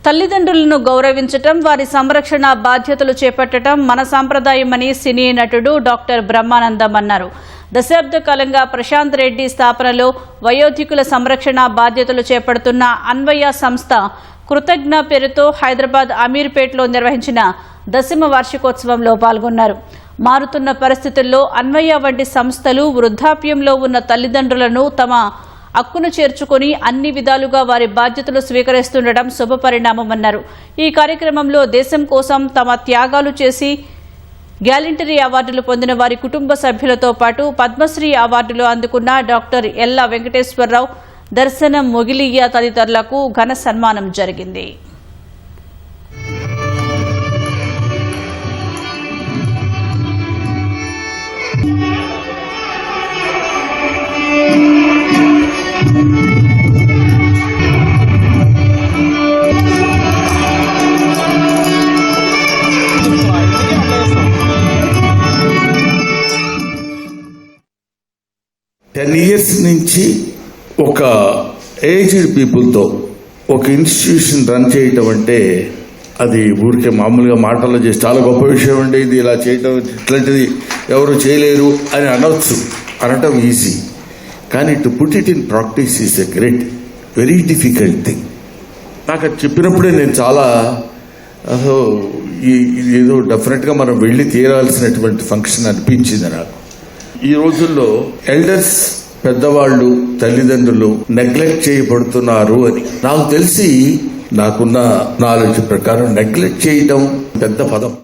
తల్లిదండ్రులను గౌరవించటం, వారి సంరక్షణ బాధ్యతలు చేపట్టడం మన సంప్రదాయమని సినీ నటుడు డాక్టర్ బ్రహ్మానందం అన్నారు. దశాబ్ద కాలంగా ప్రశాంత్ రెడ్డి స్థాపనలో వయోధికుల సంరక్షణ బాధ్యతలు చేపడుతున్న అన్వయ సంస్థ కృతజ్ఞ పేరుతో హైదరాబాద్ అమీర్పేటలో నిర్వహించిన 10వ వార్షికోత్సవంలో పాల్గొన్నారు. మారుతున్న పరిస్థితుల్లో అన్వయ వంటి సంస్థలు వృద్ధాప్యంలో ఉన్న తల్లిదండ్రులను తమ హక్కును చేర్చుకుని అన్ని విధాలుగా వారి బాధ్యతలు స్వీకరిస్తుండటం శుభపరిణామమన్నారు. ఈ కార్యక్రమంలో దేశం కోసం తమ త్యాగాలు చేసి గ్యాలంటరీ అవార్డులు పొందిన వారి కుటుంబ సభ్యులతో పాటు పద్మశ్రీ అవార్డులు అందుకున్న డాక్టర్ ఎల్లా వెంకటేశ్వరరావు, దర్శనం మొగిలియ్య తదితరులకు ఘన సన్మానం జరిగింది. years నుంచి ఒక ఏజ్డ్ పీపుల్తో ఒక ఇన్స్టిట్యూషన్ రన్ చేయటం అంటే అది ఊరికే మామూలుగా మాటల్లో చేసి చాలా గొప్ప విషయం అండి, ఇది ఇలా చేయటం ఇట్లాంటిది ఎవరు చేయలేరు అని అనటం ఈజీ. కానీ to put it in practice is a great very difficult thing. నాకు అది చెప్పినప్పుడే నేను చాలా ఏదో డెఫినెట్గా మనం వెళ్ళి తీరాల్సినటువంటి ఫంక్షన్ అనిపించింది నాకు. ఈ రోజుల్లో ఎల్డర్స్, పెద్దవాళ్ళు, తల్లిదండ్రులు నెగ్లెక్ట్ చేయబడుతున్నారు అని నాకు తెలిసి, నాకున్న నాలెడ్జ్ ప్రకారం నెగ్లెక్ట్ చేయటం పెద్ద పదం.